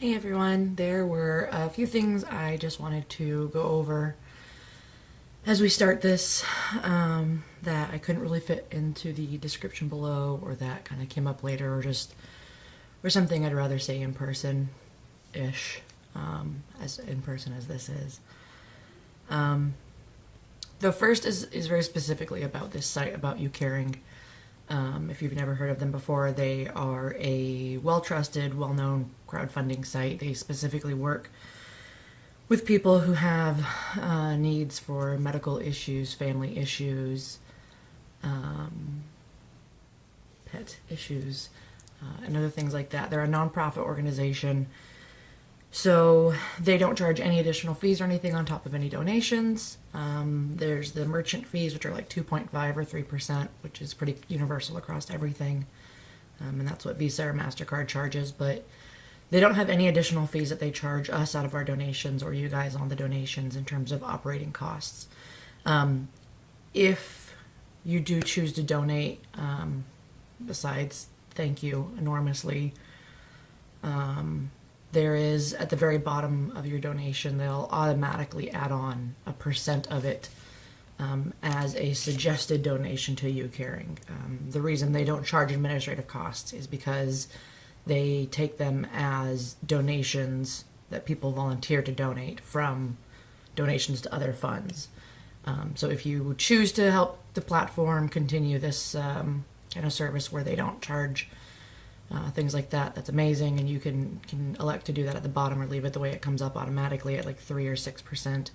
Hey everyone, there were a few things I just wanted to go over as we start this that I couldn't really fit into the description below, or that kind of came up later, or something I'd rather say in person ish, as in person as this is. The first is very specifically about this site, about YouCaring. If you've never heard of them before, they are a well-trusted, well-known crowdfunding site. They specifically work with people who have needs for medical issues, family issues, pet issues, and other things like that. They're a nonprofit organization, so they don't charge any additional fees or anything on top of any donations. There's the merchant fees, which are like 2.5 or 3%, which is pretty universal across everything. And that's what Visa or MasterCard charges. But they don't have any additional fees that they charge us out of our donations, or you guys on the donations, in terms of operating costs. If you do choose to donate, besides thank you enormously, there is, at the very bottom of your donation, they'll automatically add on a percent of it as a suggested donation to YouCaring. The reason they don't charge administrative costs is because they take them as donations that people volunteer to donate from donations to other funds. So if you choose to help the platform continue this kind of service where they don't charge things like that, that's amazing, and you can elect to do that at the bottom or leave it the way it comes up automatically at like 3 or 6%.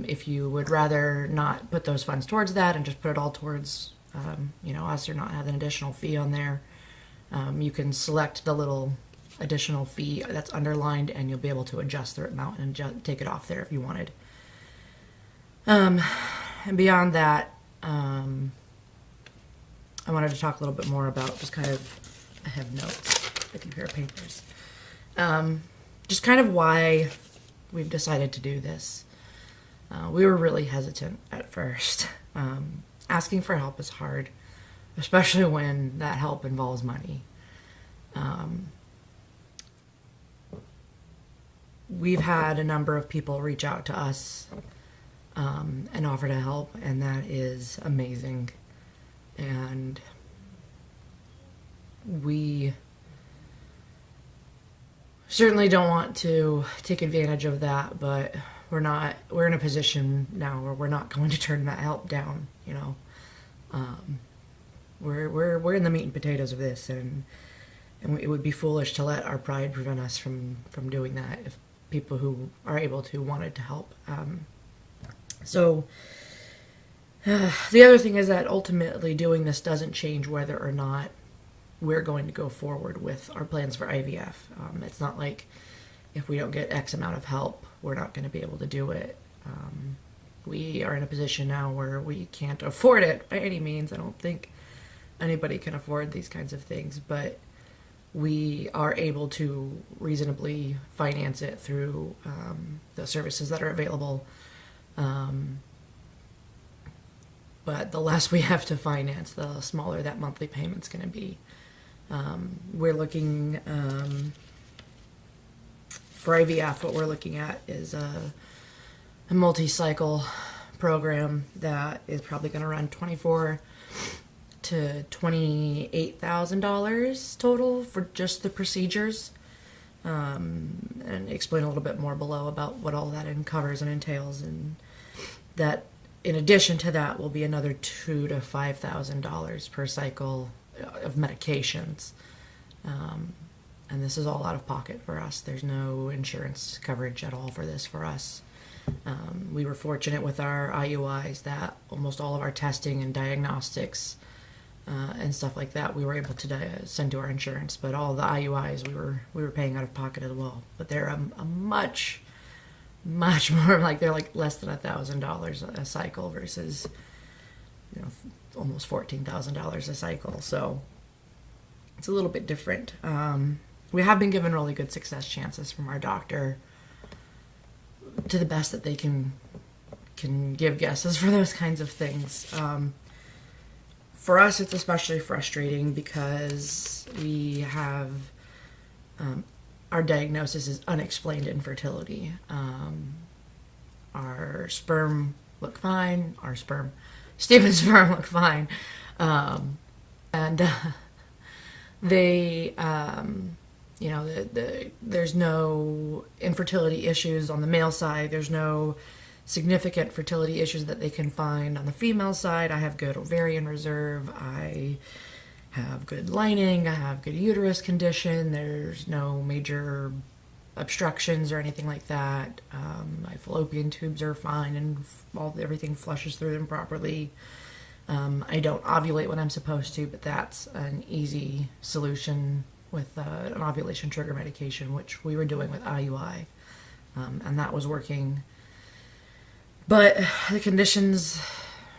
If you would rather not put those funds towards that and just put it all towards us, or not have an additional fee on there, you can select the little additional fee that's underlined, and you'll be able to adjust the amount and take it off there if you wanted. And beyond that, I wanted to talk a little bit more about just kind of, I have notes if you hear papers, just kind of why we've decided to do this. We were really hesitant at first. Asking for help is hard, especially when that help involves money. We've had a number of people reach out to us and offer to help, and that is amazing. And we certainly don't want to take advantage of that, but we're in a position now where we're not going to turn that help down. We're in the meat and potatoes of this, and it would be foolish to let our pride prevent us from doing that if people who are able to wanted to help. So the other thing is that ultimately doing this doesn't change whether or not we're going to go forward with our plans for IVF. It's not like if we don't get X amount of help, we're not going to be able to do it. We are in a position now where we can't afford it by any means. I don't think anybody can afford these kinds of things, but we are able to reasonably finance it through the services that are available. But the less we have to finance, the smaller that monthly payment's going to be. We're looking, for IVF, what we're looking at is a multi-cycle program that is probably going to run $24,000 to $28,000 total for just the procedures. And explain a little bit more below about what all that covers and entails, and that in addition to that will be another $2,000 to $5,000 per cycle of medications. And this is all out of pocket for us. There's no insurance coverage at all for this for us. We were fortunate with our IUIs that almost all of our testing and diagnostics and stuff like that we were able to send to our insurance, but all the IUIs we were paying out of pocket as well. But they're a much more, like they're like less than $1,000 a cycle versus almost $14,000 a cycle. So it's a little bit different. We have been given really good success chances from our doctor to the best that they can give guesses for those kinds of things. For us, it's especially frustrating because we have our diagnosis is unexplained infertility. Our sperm look fine. Stephen's sperm look fine. And they, there's no infertility issues on the male side. There's no significant fertility issues that they can find on the female side. I have good ovarian reserve. I have good lining. I have good uterus condition. There's no major obstructions or anything like that. My fallopian tubes are fine and everything flushes through them properly. I don't ovulate when I'm supposed to, but that's an easy solution with an ovulation trigger medication, which we were doing with IUI, and that was working. But the conditions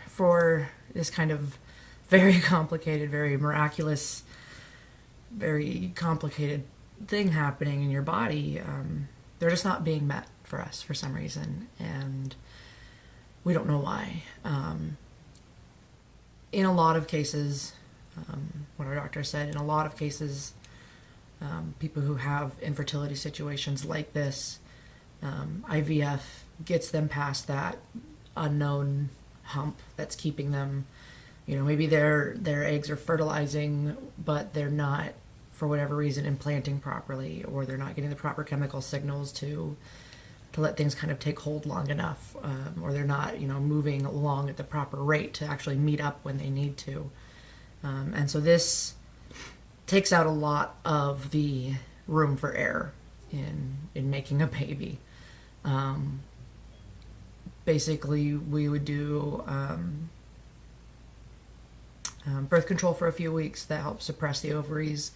for this kind of very complicated, very miraculous, very complicated thing happening in your body, they're just not being met for us for some reason, and we don't know why. In a lot of cases, what our doctor said, in a lot of cases, people who have infertility situations like this, IVF gets them past that unknown hump that's keeping them, maybe their eggs are fertilizing, but they're not, for whatever reason, implanting properly, or they're not getting the proper chemical signals to let things kind of take hold long enough, or they're not, moving along at the proper rate to actually meet up when they need to. And so this takes out a lot of the room for error in making a baby. Basically, we would do birth control for a few weeks that helps suppress the ovaries,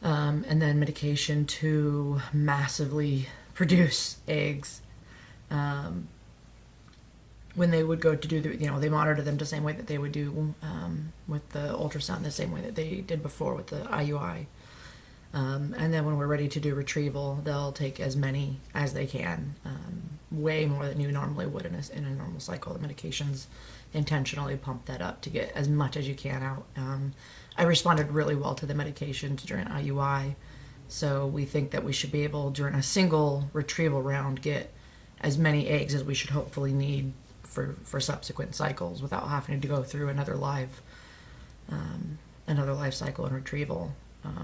and then medication to massively produce eggs. When they would go to do they monitor them the same way that they would do with the ultrasound, the same way that they did before with the IUI. And then when we're ready to do retrieval, they'll take as many as they can, way more than you normally would in a normal cycle. The medications intentionally pump that up to get as much as you can out. I responded really well to the medications during IUI, so we think that we should be able, during a single retrieval round, get as many eggs as we should hopefully need for subsequent cycles without having to go through another life cycle and retrieval,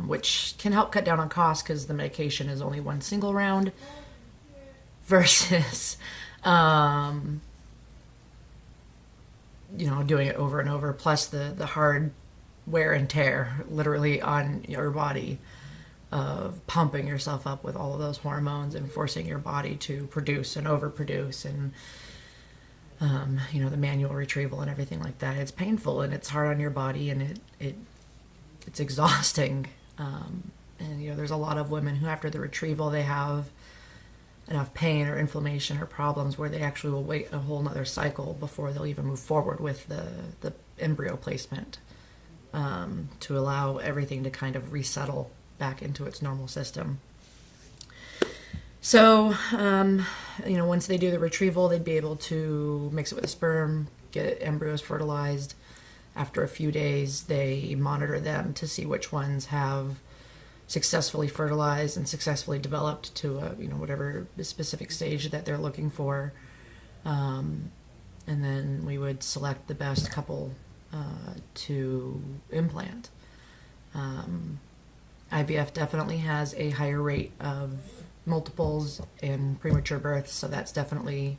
which can help cut down on costs because the medication is only one single round versus doing it over and over, plus the hard wear and tear literally on your body of pumping yourself up with all of those hormones and forcing your body to produce and overproduce, and the manual retrieval and everything like that. It's painful and it's hard on your body, and it's exhausting. And there's a lot of women who, after the retrieval, they have enough pain or inflammation or problems where they actually will wait a whole nother cycle before they'll even move forward with the embryo placement, to allow everything to kind of resettle back into its normal system. So, once they do the retrieval, they'd be able to mix it with the sperm, get embryos fertilized. After a few days, they monitor them to see which ones have successfully fertilized and successfully developed to whatever specific stage that they're looking for. And then we would select the best couple to implant. IVF definitely has a higher rate of multiples and premature births, so that's definitely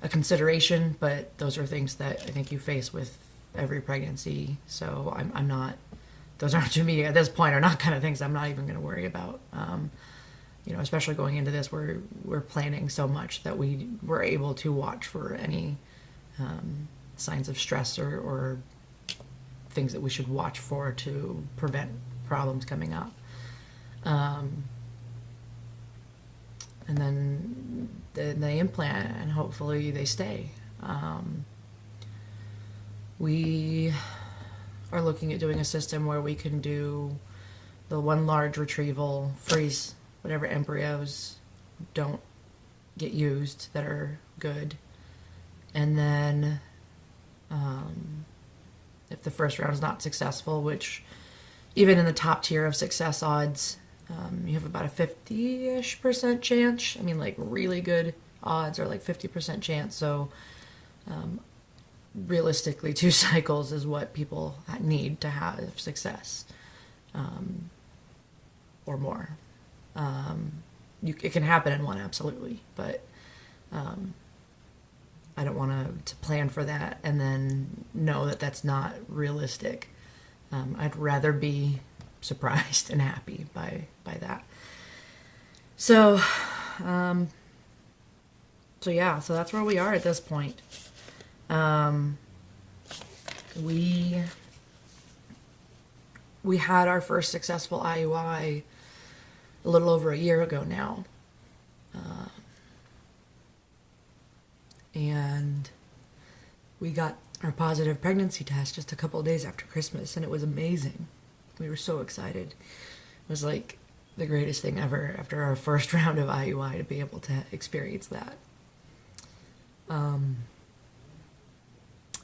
a consideration, but those are things that I think you face with every pregnancy, so I'm not, those aren't, to me at this point, are not kind of things I'm not even going to worry about. Especially going into this, we're planning so much that we were able to watch for any signs of stress or things that we should watch for to prevent problems coming up. And then they implant, and hopefully they stay. We are looking at doing a system where we can do the one large retrieval, freeze whatever embryos don't get used that are good, and then if the first round is not successful, which even in the top tier of success odds, you have about a 50-ish% chance. I mean, like really good odds are like 50% chance. So realistically, 2 cycles is what people need to have success, or more. It can happen in one, absolutely, but I don't want to plan for that and then know that that's not realistic. I'd rather be surprised and happy by that. So, yeah, so that's where we are at this point. We had our first successful IUI a little over a year ago now. And we got our positive pregnancy test just a couple of days after Christmas, and it was amazing. We were so excited. It was like the greatest thing ever after our first round of IUI to be able to experience that. And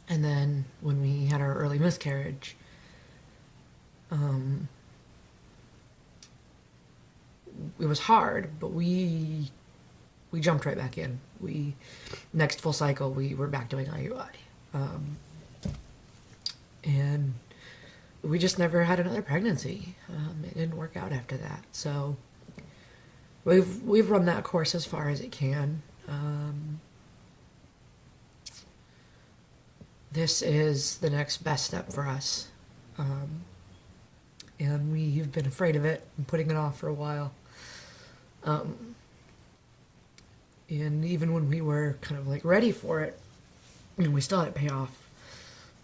then when we had our early miscarriage, it was hard, but we jumped right back in. Next full cycle, we were back doing IUI. And we just never had another pregnancy. It didn't work out after that. So we've run that course as far as it can. This is the next best step for us. And we've been afraid of it and putting it off for a while. And even when we were kind of like ready for it, we still had to pay off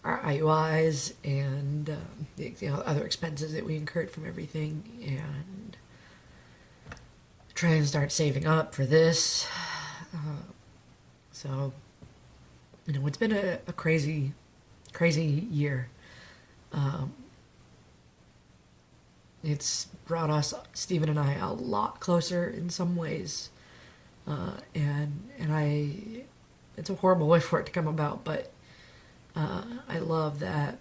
our IUIs and the other expenses that we incurred from everything, and try and start saving up for this. So, it's been a crazy, crazy year. It's brought us, Stephen and I, a lot closer in some ways. And it's a horrible way for it to come about, but I love that,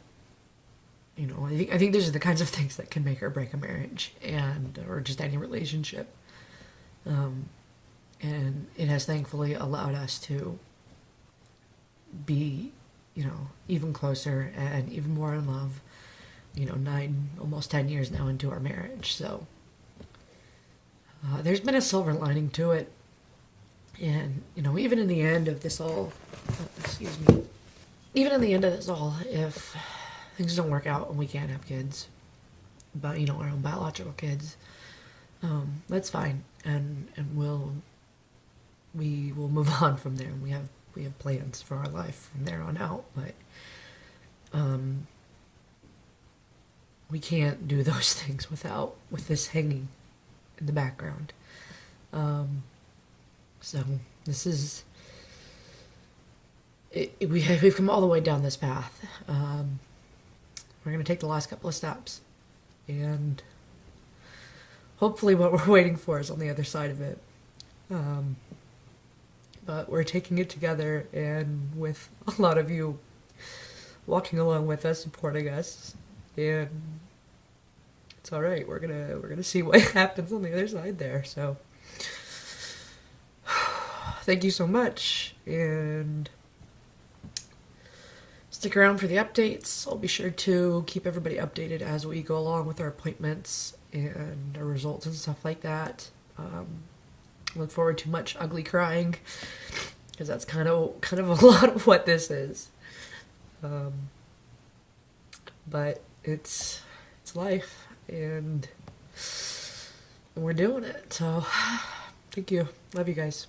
I think these are the kinds of things that can make or break a marriage or just any relationship. And it has thankfully allowed us to be, even closer and even more in love, 9, almost 10 years now into our marriage. So there's been a silver lining to it. And, even in the end of this all, even in the end of this all, if things don't work out and we can't have kids, but, our own biological kids, that's fine. And we will move on from there. We have plans for our life from there on out, but, we can't do those things with this hanging in the background. So this is, we've come all the way down this path. We're going to take the last couple of steps, and hopefully what we're waiting for is on the other side of it. But we're taking it together, and with a lot of you walking along with us, supporting us, and it's all right. We're gonna see what happens on the other side there. So thank you so much, and stick around for the updates. I'll be sure to keep everybody updated as we go along with our appointments and our results and stuff like that. Look forward to much ugly crying, because that's kind of a lot of what this is. But it's life, and we're doing it. So thank you. Love you guys.